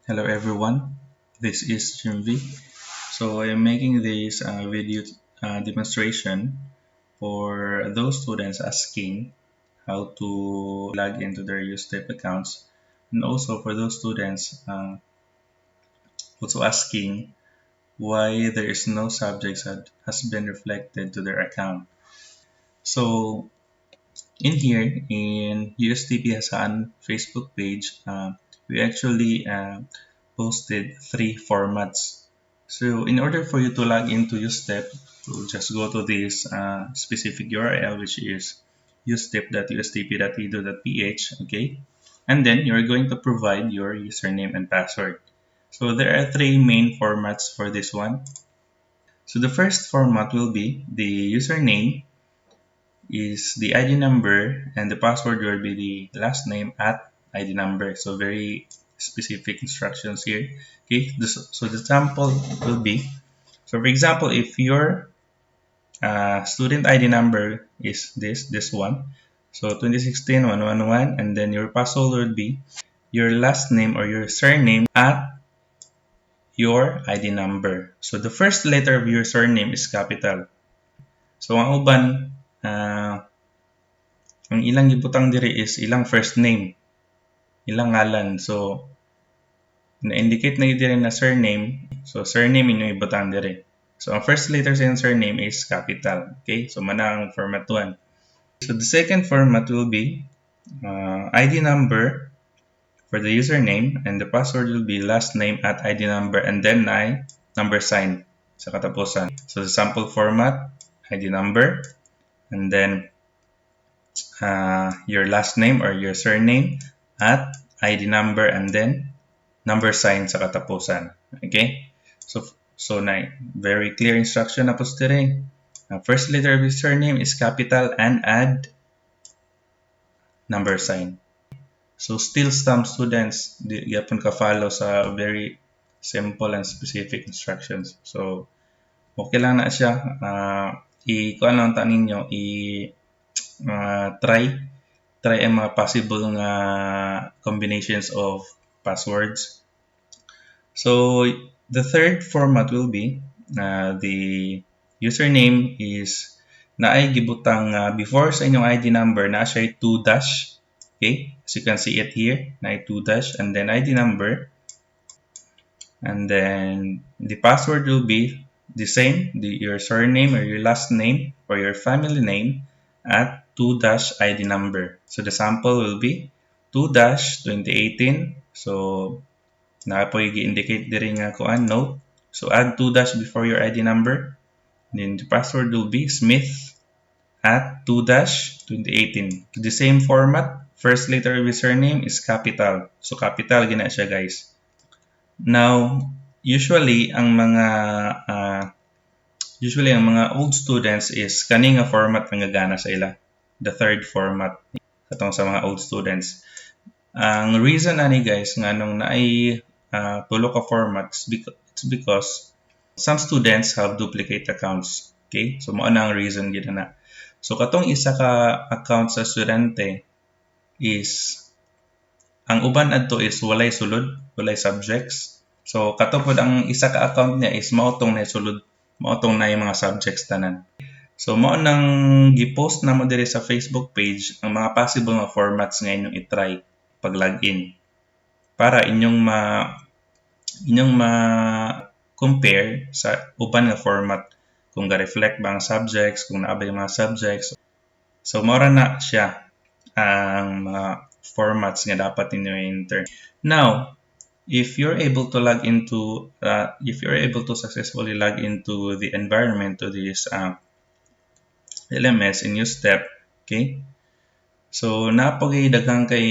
Hello everyone, this is Jimvi. So I am making this video demonstration for those students asking how to log into their USTEP accounts, and also for those students also asking why there is no subjects that has been reflected to their account. So in here in USTP Hassan Facebook page, we actually posted three formats. So in order for you to log into USTEP, to just go to this specific URL, which is ustep.ustp.edu.ph, okay? And then you're going to provide your username and password. So there are three main formats for this one. So the first format will be the username is the ID number, and the password will be the last name at ID number. So very specific instructions here. Okay, so the sample will be, so for example, if your student ID number is this one, so 2016-111, and then your password will be your last name or your surname at your ID number. So the first letter of your surname is capital. So ang uban, ang ilang gibutang diri is ilang first name, ilang ngalan. So na-indicate na diri na surname. So surname inyong ibutang diri. So ang first letter sa surname is capital. Okay? So mana ang format 1. So the second format will be ID number for the username, and the password will be last name at ID number, and then ay number sign sa katapusan. So the sample format, ID number, and then your last name or your surname at ID number, and then number sign sa katapusan. Okay? So na very clear instruction na po dire. First letter of your surname is capital and add number sign. So still some students yapon ka follow sa very simple and specific instructions. So okay lang na siya. I-kuan lang ta ninyo, try ang mga possible nga combinations of passwords. So the third format will be the username is naay gibutang before sa inyong ID number na siya 2 dash. Okay, as you can see it here, naay 2 dash, and then ID number, and then the password will be the same, your surname or your last name or your family name at 2 dash ID number. So the sample will be 2 dash 2018. So na po i-indicate diri nga kuan note. So add 2 dash before your ID number. Then the password will be Smith at 2 dash 2018. The same format, first letter of your surname is capital. So capital gina siya, guys. Now, usually ang mga old students is kani nga format ang gagana sa ila. The third format katong sa mga old students. Ang reason ani, guys, nga nung naay tulo ka formats, it's because some students have duplicate accounts. Okay? So mao na ang reason gid na. So katong isa ka account sa estudyante is ang uban adto is walay sulod, walay subjects. So katong ang isa ka account niya is maotong na sulod, maotong na yung mga subjects tanan. So mao nang gi-post na mo diri sa Facebook page ang mga possible nga formats nga inyong i-try pag login para inyong ma compare sa uban nga format kung ga-reflect ba ang subjects, kung naabay yung mga subjects. So mora na siya ang mga formats nga dapat ninyo i-enter. Now, if you're able to successfully log into the environment to this LMS in USTEP, okay? So napagay daghang kay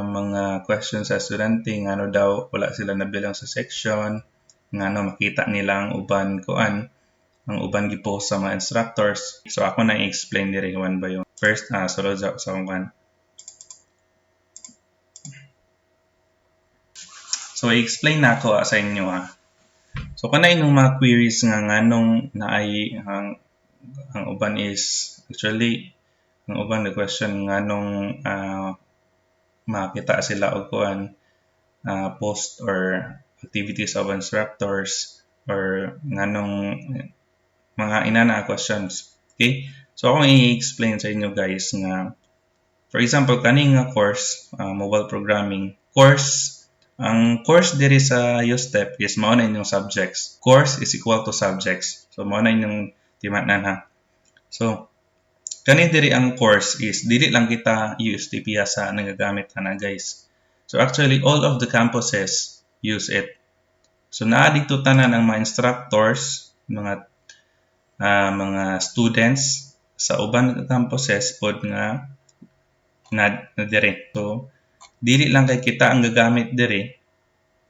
mga questions sa estudyante nga ano daw wala sila nabilang sa section, nga ano makita nila ang uban gipost sa mga instructors. So ako na i-explain diri one by one. First, sulod sa akong So i-explain na ako sa inyo So kanay nung mga queries nga nganong naay ang uban is actually ang uban the question nganong makita sila og kuan post or activities of instructors or nganong mga inana questions. Okay? So ako i-explain sa inyo guys nga for example kani nga course mobile programming course ang course diri sa USTEP is mao na inyong subjects. Course is equal to subjects. So mao na inyong timan-an ha. So kani diri ang course is dili lang kita USTP sa nagagamit ana guys. So actually all of the campuses use it. So naa dito tanan ang mga instructors, mga students sa uban campuses pod nga na diri. So dili lang kay kita ang gagamit diri.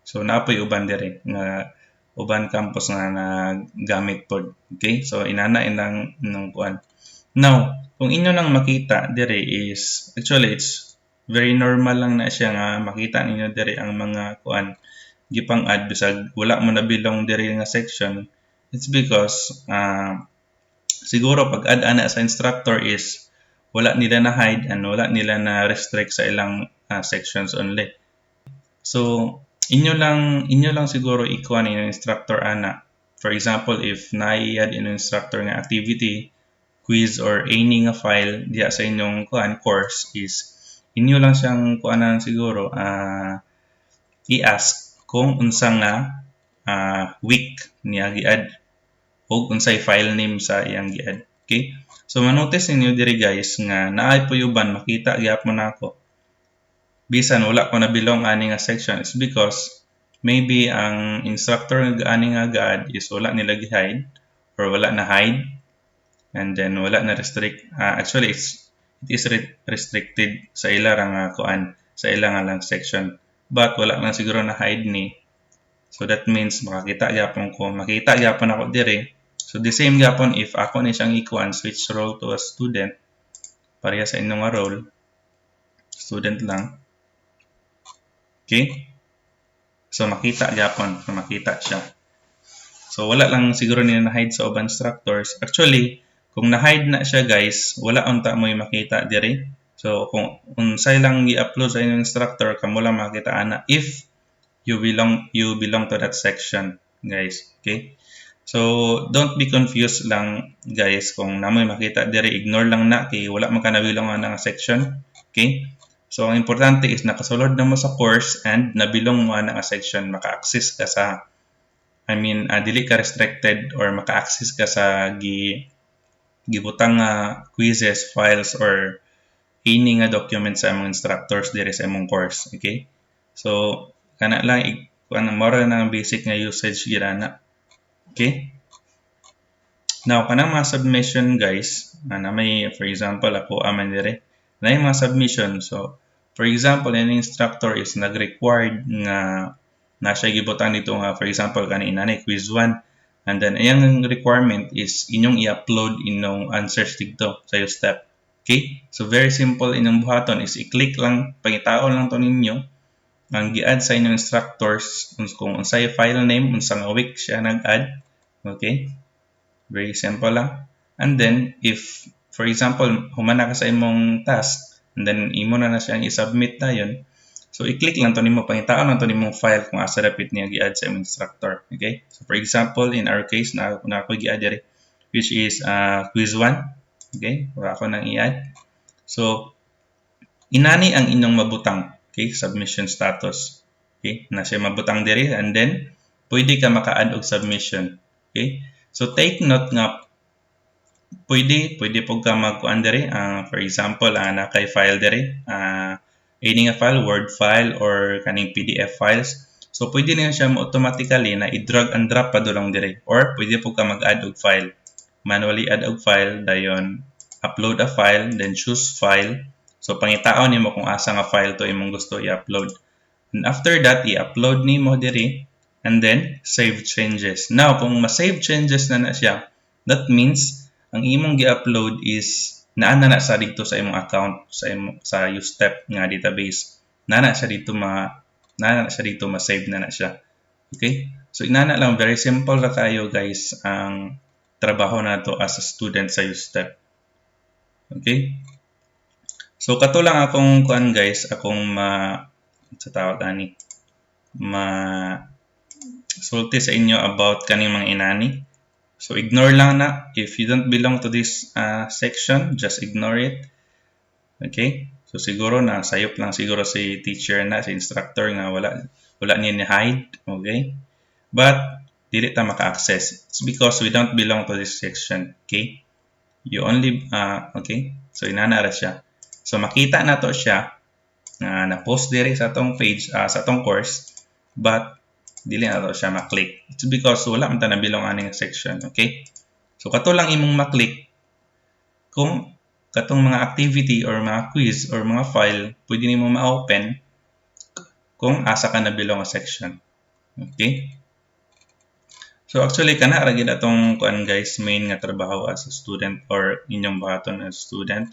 So napoy uban diri nga uban campus nga nagamit pod. Okay? So inana ilang nung kuan. Now, kung inyo nang makita diri is actually it's very normal lang na siya nga makita ninyo diri ang mga kuan gipang-add bisag wala mo nabilong diri nga section. It's because siguro pag add ana sa instructor is wala nila na hide and wala nila na restrict sa ilang sections only. So inyo lang siguro ikuan inyo instructor ana. For example, if na-add inyo instructor nga activity, quiz or any nga file diya sa inyong kuan course is inyo lang siyang kuanan siguro i-ask kung unsa nga week niya gi-add o unsay file name sa iyang gi-add. Okay? So manotice ninyo diri guys nga naay puyuban makita gyapon nako. Bisan wala ko nabilong ani nga section is because maybe ang instructor nga ani nga ga-add is wala nila gi-hide or wala na hide and then wala na restrict actually it is restricted sa ila nga kuan sa ila nga lang section but wala lang siguro na hide ni. So that means makita gyapon ako diri. So the same gyapon if ako ni siyang ikuan switch role to a student pareha sa inyong nga role student lang. Okay? So makita gyapon, makita siya. So wala lang siguro nila na hide sa uban instructors. Actually, kung na-hide na siya guys, wala unta mo makita diri. So kung unsay lang i-upload sa inyong instructor, kamo lang makita ana if you belong to that section, guys. Okay? So don't be confused lang guys kung namoy makita diri, ignore lang na kay wala man ka nabilong nga section. Okay? So ang importante is nakasulod na mo sa course and nabilong mo nga section, maka-access ka sa dili ka restricted or maka-access ka sa gibutang quizzes, files or any nga documents sa imong instructors diri sa imong course. Okay? So kana lang mora na ang basic nga usage girana. Okay? Now kanang mga submission guys, na may for example ako aman dire. Na yung mga submission. So for example, any instructor is nag-required nga na siya gibutang dito nga for example kanina na quiz 1 and then ayang requirement is inyong i-upload inyong answers dito sa USTEP. Okay? So very simple inyong buhaton is i-click lang, pangitaon lang to ninyo ang gi-add sa inyong instructors kung unsay file name, unsang week siya nag-add. Okay? Very simple lang. And then, if, for example, humana ka sa imong task, and then imo na siyang i-submit na yun, so i-click lang to nimo, pangitaon lang to nimong file kung asa dapat niya gi-add sa imong instructor. Okay? So for example, in our case, na ako gi-add diri, which is quiz 1. Okay? Wala ako nang i-add. So, inani ang inyong mabutang. Okay, submission status. Okay, na siya mabutang diri and then pwede ka maka-add og submission. Okay? So take note nga pwede po ka magkuan diri for example na kay file diri any nga file, word file or kaning PDF files. So pwede na siya mo automatically na i-drag and drop pa dulong diri or pwede po ka mag-add og file. Manually add og file dayon upload a file then choose file. So pangitaon nimo kung asa nga file to imong gusto i-upload. And after that, i-upload nimo diri and then save changes. Now, kung ma-save changes na siya, that means ang imong gi-upload is naa na sa dito sa imong account sa USTEP nga database. Naa na siya dito ma-save na siya. Okay? So inana lang very simple ra kayo guys ang trabaho nato as a student sa USTEP. Okay? So kato lang akong kuan guys, akong sa tawag ani. sulti sa inyo about kaning mga inani. So ignore lang na. If you don't belong to this section, just ignore it. Okay? So siguro na sayop lang siguro si teacher na, si instructor nga wala niya ni hide. Okay? But dili ta maka-access. It's because we don't belong to this section. Okay? You only okay? So inana ra siya. So makita na to siya na-post dire sa atong page, sa atong course, but dili na to siya maklik. It's because wala man ta nabilong aning section, okay? So kato lang imong maklik kung katong mga activity or mga quiz or mga file pwede nimo ma-open kung asa ka nabilong nga section. Okay? So actually kana ra gid atong kuan guys, main nga trabaho as a student or inyong buhaton as student.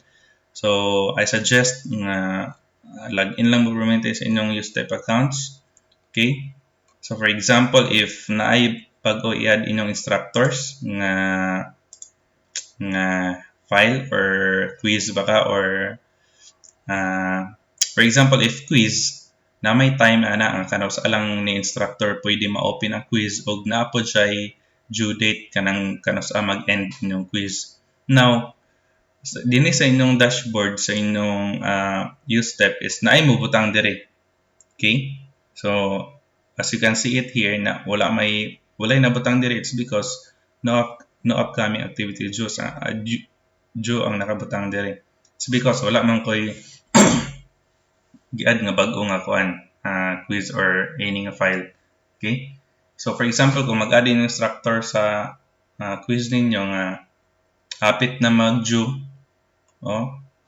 So I suggest nga login lang mo sa inyong UStep accounts. Okay? So for example, if naay pag-o i-add inyong instructors nga file or quiz baka or for example, if quiz na may time ana ang kanaw sa alang ni instructor pwede ma-open ang quiz og naapod siya due date kanang kanaw sa mag-end inyong quiz. Now, dinhi sa inyong dashboard sa inyong UStep is naay mo butang dire. Okay? So as you can see it here na walay nabutang dire, it's because no upcoming activity due ang nakabutang dire. It's because wala man koy gi-add nga bag-o nga kuan quiz or any nga file. Okay? So for example, kung mag-add yung instructor sa quiz ninyo nga hapit na mag-due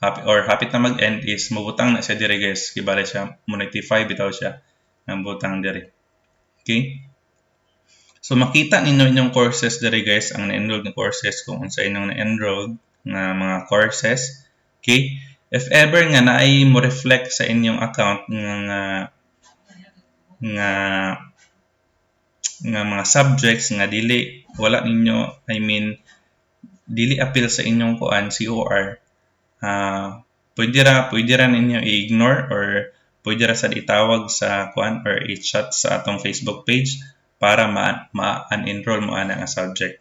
hapit na mag-end is mabutang na siya dire guys. Kibala siya mo-notify bitaw siya ng butang dire. Okay? So makita ninyo inyong courses dire guys, ang na-enroll ng courses kung unsa inyong na-enroll nga mga courses. Okay? If ever nga naay mo reflect sa inyong account nga mga subjects nga wala ninyo, dili appeal sa inyong kuan COR, pwede ra ninyo i-ignore or pwede ra sad itawag sa kuan or i-chat sa atong Facebook page para ma-unenroll mo ana nga subject.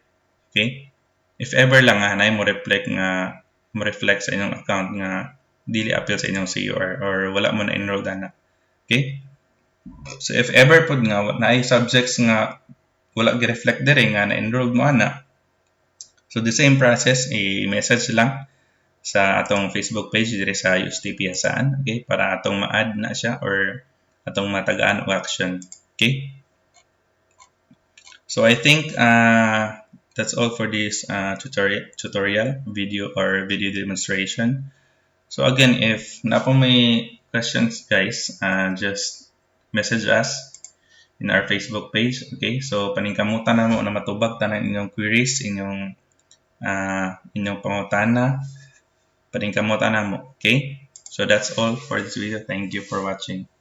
Okay? If ever lang nga naay mo reflect sa inyong account nga dili appeal sa inyong COR or wala mo na enroll ana. Okay? So if ever pud nga naay subjects nga wala gi-reflect dire nga na-enroll mo ana, so the same process, i-message lang sa atong Facebook page dire sa UST Piasaan, okay, para atong ma-add na siya or atong matagaan og action. Okay? So I think that's all for this tutorial video or video demonstration. So again, if napo may questions guys, just message us in our Facebook page. Okay? So paningkamutan na mo na matubag tanan inyong queries, inyong pangutana, paningkamutan na mo. Okay? So that's all for this video. Thank you for watching.